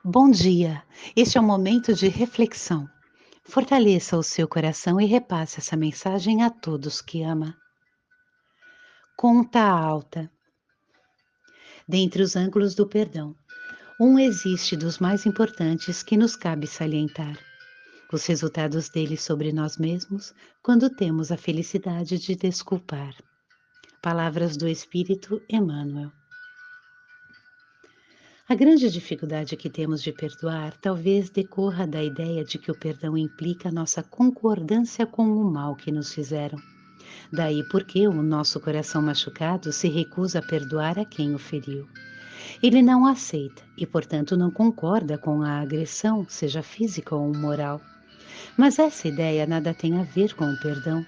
Bom dia. Este é um momento de reflexão. Fortaleça o seu coração e repasse essa mensagem a todos que ama. Conta alta. Dentre os ângulos do perdão, um existe dos mais importantes que nos cabe salientar. Os resultados dele sobre nós mesmos quando temos a felicidade de desculpar. Palavras do Espírito Emmanuel. A grande dificuldade que temos de perdoar talvez decorra da ideia de que o perdão implica nossa concordância com o mal que nos fizeram. Daí porque o nosso coração machucado se recusa a perdoar a quem o feriu. Ele não aceita e, portanto, não concorda com a agressão, seja física ou moral. Mas essa ideia nada tem a ver com o perdão.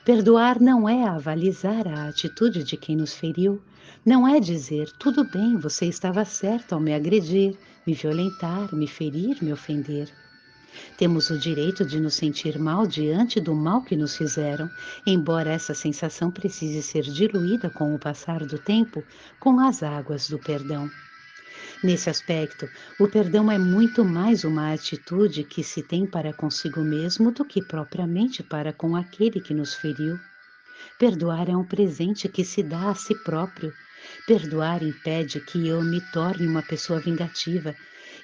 Perdoar não é avalizar a atitude de quem nos feriu, não é dizer, tudo bem, você estava certo ao me agredir, me violentar, me ferir, me ofender. Temos o direito de nos sentir mal diante do mal que nos fizeram, embora essa sensação precise ser diluída com o passar do tempo com as águas do perdão. Nesse aspecto, o perdão é muito mais uma atitude que se tem para consigo mesmo do que propriamente para com aquele que nos feriu. Perdoar é um presente que se dá a si próprio. Perdoar impede que eu me torne uma pessoa vingativa,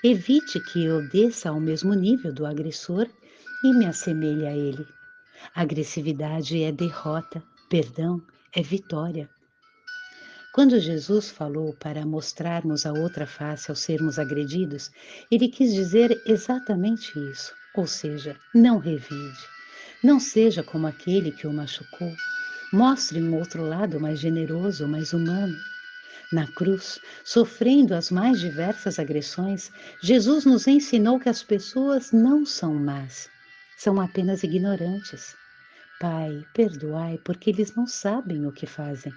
evite que eu desça ao mesmo nível do agressor e me assemelhe a ele. Agressividade é derrota, perdão é vitória. Quando Jesus falou para mostrarmos a outra face ao sermos agredidos, ele quis dizer exatamente isso, ou seja, não revide. Não seja como aquele que o machucou. Mostre um outro lado mais generoso, mais humano. Na cruz, sofrendo as mais diversas agressões, Jesus nos ensinou que as pessoas não são más, são apenas ignorantes. Pai, perdoai porque eles não sabem o que fazem.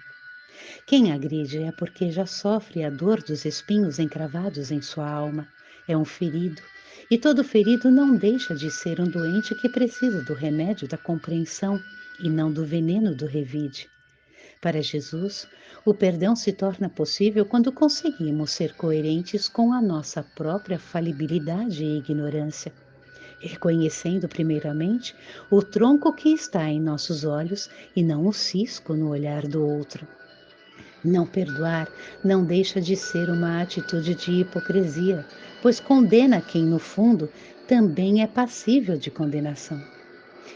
Quem agride é porque já sofre a dor dos espinhos encravados em sua alma. É um ferido, e todo ferido não deixa de ser um doente que precisa do remédio da compreensão e não do veneno do revide. Para Jesus, o perdão se torna possível quando conseguimos ser coerentes com a nossa própria falibilidade e ignorância, reconhecendo primeiramente o tronco que está em nossos olhos e não o cisco no olhar do outro. Não perdoar não deixa de ser uma atitude de hipocrisia, pois condena quem, no fundo, também é passível de condenação.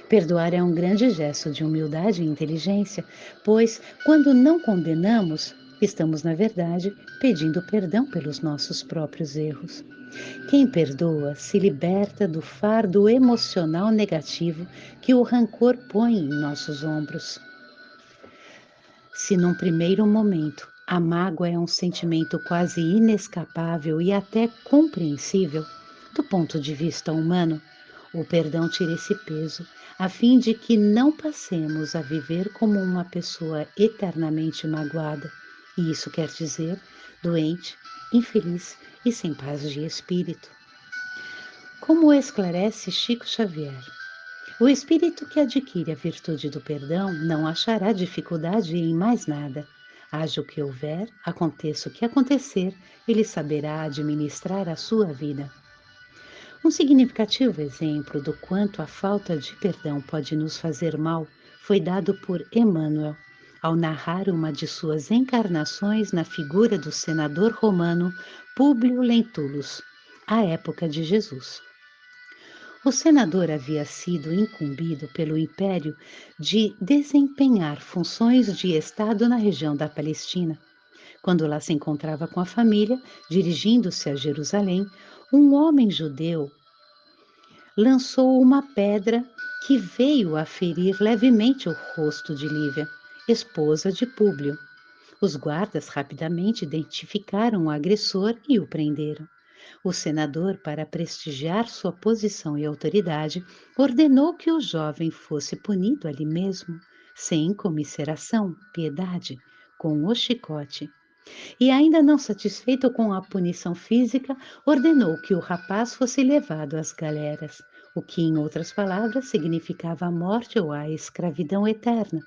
Perdoar é um grande gesto de humildade e inteligência, pois, quando não condenamos, estamos, na verdade, pedindo perdão pelos nossos próprios erros. Quem perdoa se liberta do fardo emocional negativo que o rancor põe em nossos ombros. Se num primeiro momento a mágoa é um sentimento quase inescapável e até compreensível, do ponto de vista humano, o perdão tira esse peso, a fim de que não passemos a viver como uma pessoa eternamente magoada, e isso quer dizer doente, infeliz e sem paz de espírito. Como esclarece Chico Xavier, o espírito que adquire a virtude do perdão não achará dificuldade em mais nada. Haja o que houver, aconteça o que acontecer, ele saberá administrar a sua vida. Um significativo exemplo do quanto a falta de perdão pode nos fazer mal foi dado por Emmanuel, ao narrar uma de suas encarnações na figura do senador romano Públio Lentulus, à época de Jesus. O senador havia sido incumbido pelo Império de desempenhar funções de Estado na região da Palestina. Quando lá se encontrava com a família, dirigindo-se a Jerusalém, um homem judeu lançou uma pedra que veio a ferir levemente o rosto de Lívia, esposa de Públio. Os guardas rapidamente identificaram o agressor e o prenderam. O senador, para prestigiar sua posição e autoridade, ordenou que o jovem fosse punido ali mesmo, sem comiseração, piedade, com o chicote. E ainda não satisfeito com a punição física, ordenou que o rapaz fosse levado às galeras, o que, em outras palavras, significava a morte ou a escravidão eterna.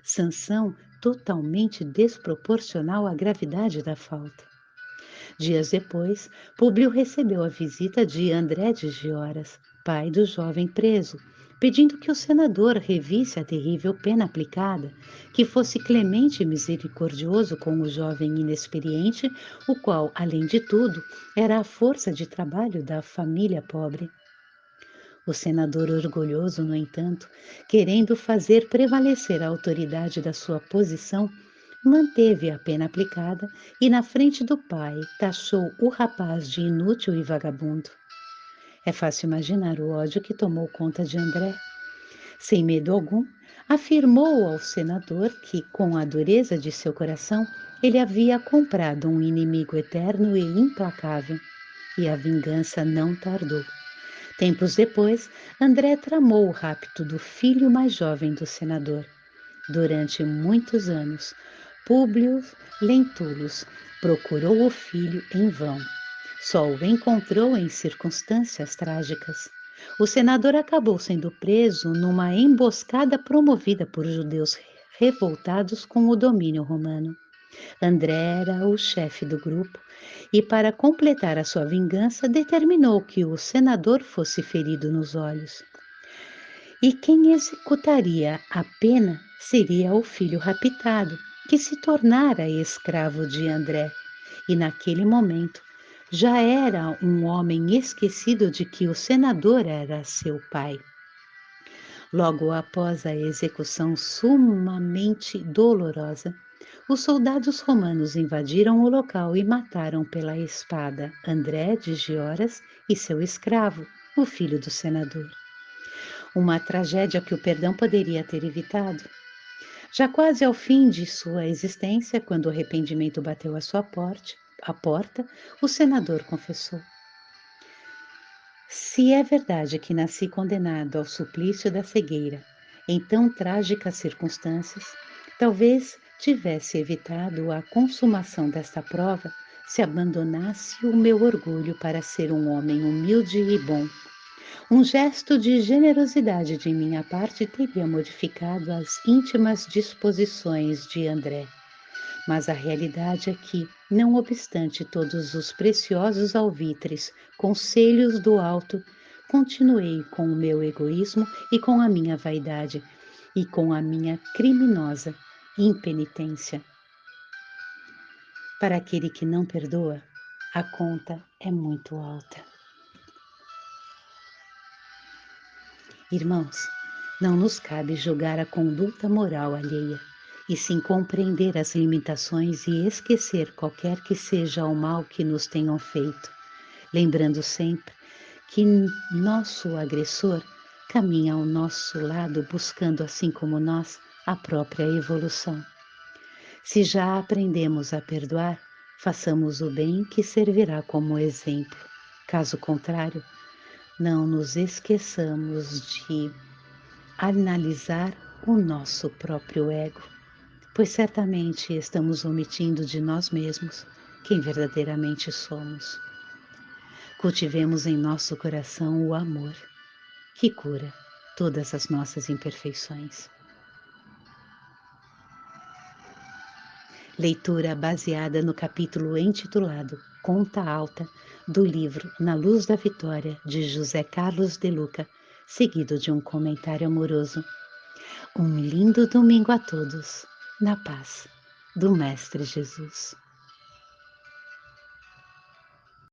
Sanção totalmente desproporcional à gravidade da falta. Dias depois, Públio recebeu a visita de André de Gioras, pai do jovem preso, pedindo que o senador revisse a terrível pena aplicada, que fosse clemente e misericordioso com o jovem inexperiente, o qual, além de tudo, era a força de trabalho da família pobre. O senador orgulhoso, no entanto, querendo fazer prevalecer a autoridade da sua posição, manteve a pena aplicada e, na frente do pai, taxou o rapaz de inútil e vagabundo. É fácil imaginar o ódio que tomou conta de André. Sem medo algum, afirmou ao senador que, com a dureza de seu coração, ele havia comprado um inimigo eterno e implacável. E a vingança não tardou. Tempos depois, André tramou o rapto do filho mais jovem do senador. Durante muitos anos, Públio Lentulus procurou o filho em vão. Só o encontrou em circunstâncias trágicas. O senador acabou sendo preso numa emboscada promovida por judeus revoltados com o domínio romano. André era o chefe do grupo e, para completar a sua vingança, determinou que o senador fosse ferido nos olhos. E quem executaria a pena seria o filho raptado, que se tornara escravo de André. E naquele momento já era um homem esquecido de que o senador era seu pai. Logo após a execução sumamente dolorosa, os soldados romanos invadiram o local e mataram pela espada André de Gioras e seu escravo, o filho do senador. Uma tragédia que o perdão poderia ter evitado. Já quase ao fim de sua existência, quando o arrependimento bateu à porta, o senador confessou: se é verdade que nasci condenado ao suplício da cegueira, em tão trágicas circunstâncias, talvez tivesse evitado a consumação desta prova se abandonasse o meu orgulho para ser um homem humilde e bom. Um gesto de generosidade de minha parte teria modificado as íntimas disposições de André. Mas a realidade é que, não obstante todos os preciosos alvitres, conselhos do alto, continuei com o meu egoísmo e com a minha vaidade, e com a minha criminosa impenitência. Para aquele que não perdoa, a conta é muito alta. Irmãos, não nos cabe julgar a conduta moral alheia, e sim compreender as limitações e esquecer qualquer que seja o mal que nos tenham feito, lembrando sempre que nosso agressor caminha ao nosso lado buscando, assim como nós, a própria evolução. Se já aprendemos a perdoar, façamos o bem que servirá como exemplo. Caso contrário, não nos esqueçamos de analisar o nosso próprio ego, pois certamente estamos omitindo de nós mesmos quem verdadeiramente somos. Cultivemos em nosso coração o amor, que cura todas as nossas imperfeições. Leitura baseada no capítulo intitulado Conta Alta, do livro Na Luz da Vitória, de José Carlos de Luca, seguido de um comentário amoroso. Um lindo domingo a todos, na paz do Mestre Jesus.